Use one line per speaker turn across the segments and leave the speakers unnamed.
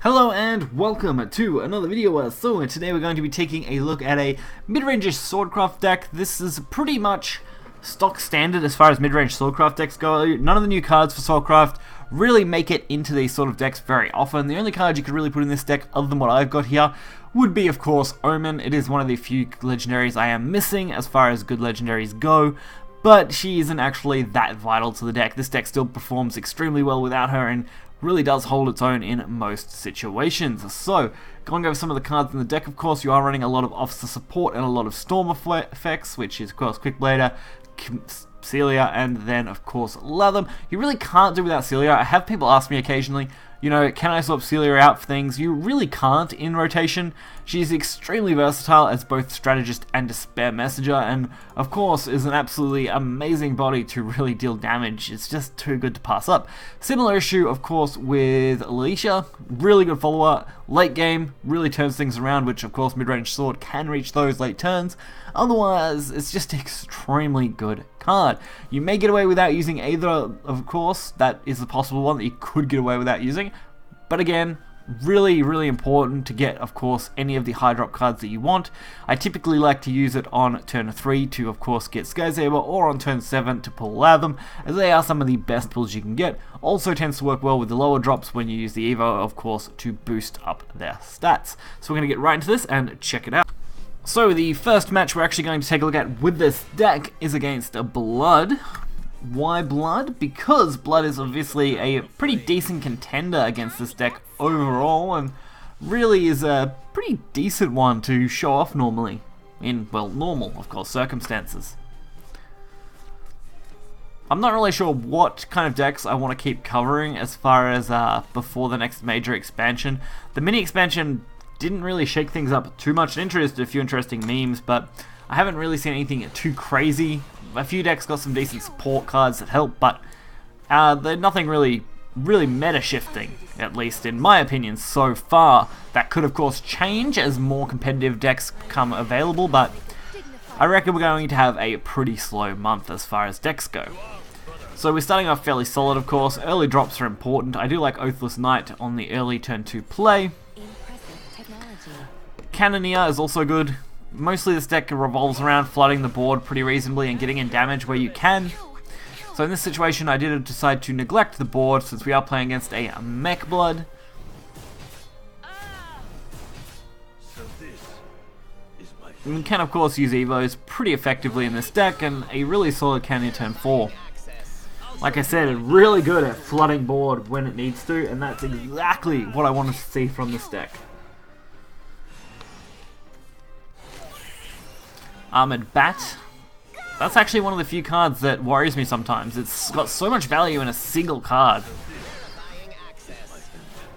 Hello and welcome to another video. So today we're going to be taking a look at a mid-range SwordCraft deck. This is pretty much stock standard as far as mid-range SwordCraft decks go. None of the new cards for SwordCraft really make it into these sort of decks very often. The only card you could really put in this deck, other than what I've got here, would be of course Omen. It is one of the few legendaries I am missing as far as good legendaries go, but she isn't actually that vital to the deck. This deck still performs extremely well without her and really does hold its own in most situations. So, going over some of the cards in the deck, of course, you are running a lot of Officer Support and a lot of Storm effects, which is, of course, Quickblader, Celia, and then, of course, Latham. You really can't do without Celia. I have people ask me occasionally, you know, can I swap Celia out for things? You really can't in rotation. She's extremely versatile as both strategist and despair messenger, and of course is an absolutely amazing body to really deal damage. It's just too good to pass up. Similar issue, of course, with Alicia. Really good follower. Late game really turns things around, which of course mid-range sword can reach those late turns. Otherwise, it's just an extremely good card. You may get away without using either, of course. That is a possible one that you could get away without using. But again, really important to get, of course, any of the high drop cards that you want. I typically like to use it on turn 3 to, of course, get Skysaber, or on turn 7 to pull Latham, as they are some of the best pulls you can get. Also tends to work well with the lower drops when you use the Evo, of course, to boost up their stats. So we're going to get right into this and check it out. So the first match we're actually going to take a look at with this deck is against Blood. Why Blood? Because Blood is obviously a pretty decent contender against this deck overall, and really is a pretty decent one to show off normally. In, well, normal, of course, circumstances. I'm not really sure what kind of decks I want to keep covering as far as before the next major expansion. The mini expansion didn't really shake things up too much. It introduced a few interesting memes, but I haven't really seen anything too crazy. A few decks got some decent support cards that help, but they're nothing really meta shifting, at least in my opinion so far. That could of course change as more competitive decks become available, but I reckon we're going to have a pretty slow month as far as decks go. So we're starting off fairly solid, of course. Early drops are important. I do like Oathless Knight on the early turn 2 play. Cannoneer is also good. Mostly this deck revolves around flooding the board pretty reasonably and getting in damage where you can. So in this situation I did decide to neglect the board since we are playing against a Mech Blood. And we can of course use Evos pretty effectively in this deck, and a really solid Cannoneer turn 4. Like I said, it's really good at flooding board when it needs to, and that's exactly what I wanted to see from this deck. Armored Bat. That's actually one of the few cards that worries me sometimes. It's got so much value in a single card.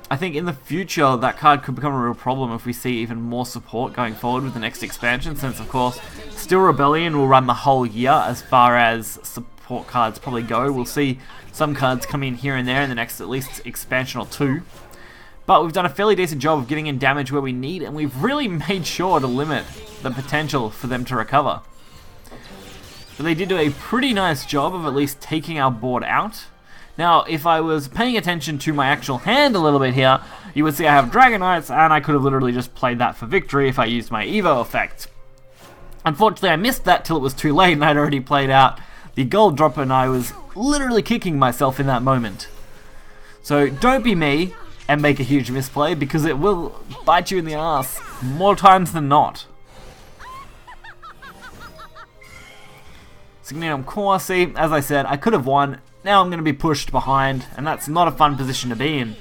I think in the future that card could become a real problem if we see even more support going forward with the next expansion, since of course Steel Rebellion will run the whole year as far as support cards probably go. We'll see some cards come in here and there in the next at least expansion or two. But we've done a fairly decent job of getting in damage where we need, and we've really made sure to limit the potential for them to recover. But they did do a pretty nice job of at least taking our board out. Now, if I was paying attention to my actual hand a little bit here, you would see I have Dragon Knights, and I could have literally just played that for victory if I used my Evo effect. Unfortunately, I missed that till it was too late, and I'd already played out the gold dropper, and I was literally kicking myself in that moment. So don't be me and make a huge misplay, because it will bite you in the ass more times than not. Signium Corsi, as I said, I could have won. Now I'm going to be pushed behind, and that's not a fun position to be in.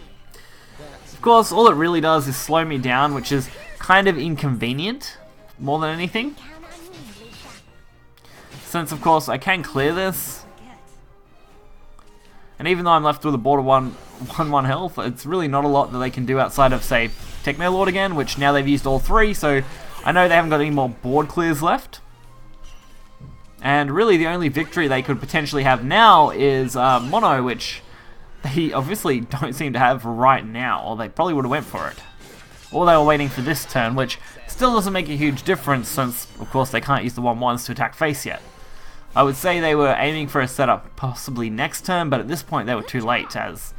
Of course, all it really does is slow me down, which is kind of inconvenient, more than anything. Since, of course, I can clear this. And even though I'm left with a border 1/1 health, it's really not a lot that they can do outside of, say, Techno Lord again, which now they've used all 3, so I know they haven't got any more board clears left. And really the only victory they could potentially have now is Mono, which they obviously don't seem to have right now, or they probably would have went for it. Or they were waiting for this turn, which still doesn't make a huge difference since, of course, they can't use the 1/1s to attack face yet. I would say they were aiming for a setup possibly next turn, but at this point they were too late, as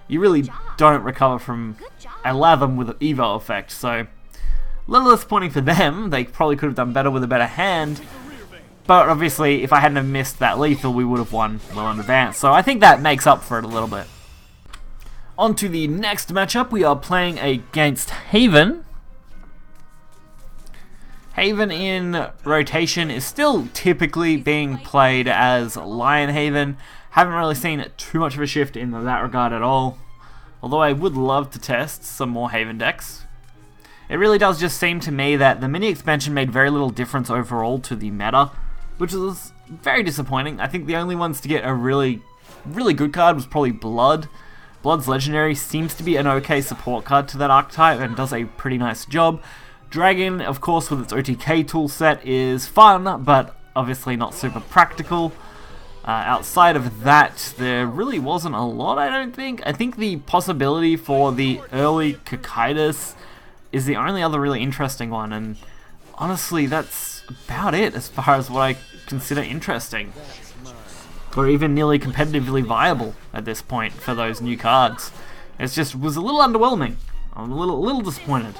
you really don't recover from a Latham with an Evo effect, so a little disappointing for them. They probably could have done better with a better hand, but obviously if I hadn't have missed that lethal, we would have won well in advance, so I think that makes up for it a little bit. On to the next matchup, we are playing against Haven. Haven in rotation is still typically being played as Lion Haven. Haven't really seen too much of a shift in that regard at all, although I would love to test some more Haven decks. It really does just seem to me that the mini expansion made very little difference overall to the meta, which is very disappointing. I think the only ones to get a really good card was probably Blood. Blood's legendary seems to be an okay support card to that archetype and does a pretty nice job. Dragon, of course, with its OTK toolset is fun, but obviously not super practical. Outside of that, there really wasn't a lot, I don't think. I think the possibility for the early Cocytus is the only other really interesting one, and honestly, that's about it as far as what I consider interesting, or even nearly competitively viable at this point for those new cards. It just was a little underwhelming. I'm a little disappointed.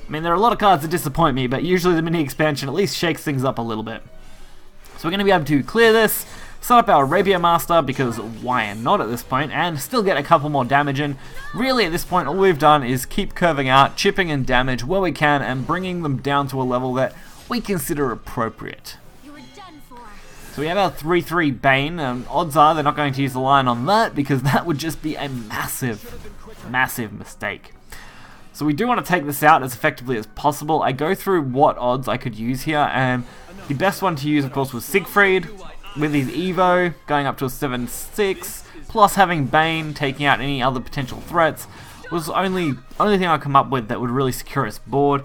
I mean, there are a lot of cards that disappoint me, but usually the mini expansion at least shakes things up a little bit. So we're going to be able to clear this, set up our Rapier Master, because why not at this point, and still get a couple more damage in. Really, at this point, all we've done is keep curving out, chipping in damage where we can, and bringing them down to a level that we consider appropriate. So we have our 3-3 Bane, and odds are they're not going to use the line on that, because that would just be a massive mistake. So we do want to take this out as effectively as possible. I go through what odds I could use here, and the best one to use, of course, was Siegfried, with his Evo, going up to a 7-6, plus having Bane, taking out any other potential threats, was the only thing I come up with that would really secure us board.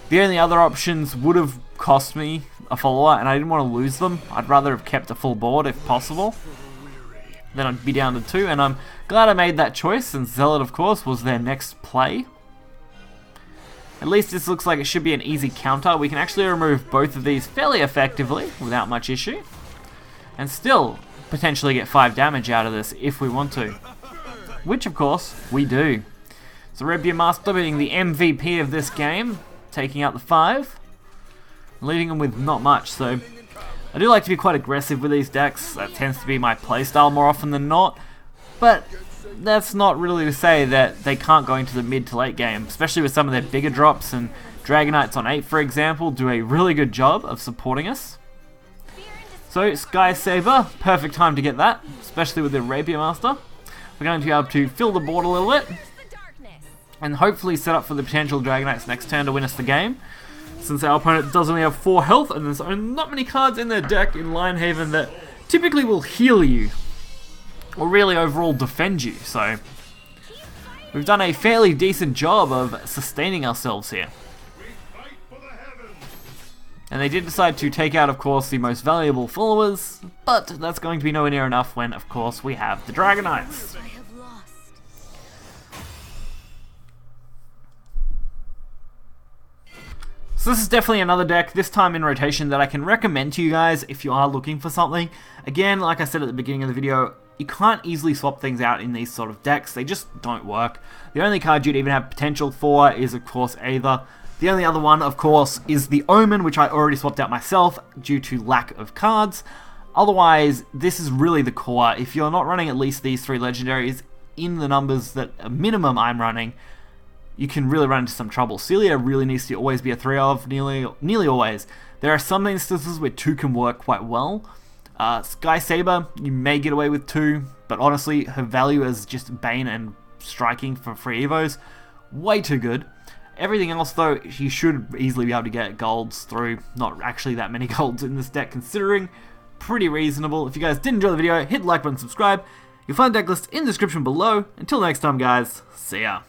The only other options would have cost me a follower, and I didn't want to lose them. I'd rather have kept a full board if possible. Then I'd be down to 2, and I'm glad I made that choice, and Zealot, of course, was their next play. At least this looks like it should be an easy counter. We can actually remove both of these fairly effectively, without much issue, and still potentially get 5 damage out of this if we want to. Which, of course, we do. So Rapier Master being the MVP of this game, taking out the 5, leaving them with not much. So I do like to be quite aggressive with these decks. That tends to be my playstyle more often than not, but that's not really to say that they can't go into the mid to late game, especially with some of their bigger drops, and Dragonites on 8, for example, do a really good job of supporting us. So Sky Saber, perfect time to get that, especially with the Rapier Master. We're going to be able to fill the board a little bit, and hopefully set up for the potential Dragonites next turn to win us the game, since our opponent does only have 4 health, and there's not many cards in their deck in Lionhaven that typically will heal you, or really overall defend you. So we've done a fairly decent job of sustaining ourselves here. And they did decide to take out, of course, the most valuable followers, but that's going to be nowhere near enough when, of course, we have the Dragonites. So this is definitely another deck, this time in rotation, that I can recommend to you guys if you are looking for something. Again, like I said at the beginning of the video, you can't easily swap things out in these sort of decks. They just don't work. The only card you'd even have potential for is, of course, Aether. The only other one, of course, is the Omen, which I already swapped out myself due to lack of cards. Otherwise, this is really the core. If you're not running at least these 3 legendaries in the numbers that a minimum I'm running, you can really run into some trouble. Celia really needs to always be a 3 of, nearly always. There are some instances where 2 can work quite well. Sky Saber, you may get away with 2, but honestly, her value as just Bane and striking for free evos, way too good. Everything else, though, you should easily be able to get golds through. Not actually that many golds in this deck, considering. Pretty reasonable. If you guys did enjoy the video, hit the like button, subscribe. You'll find the deck list in the description below. Until next time, guys, see ya.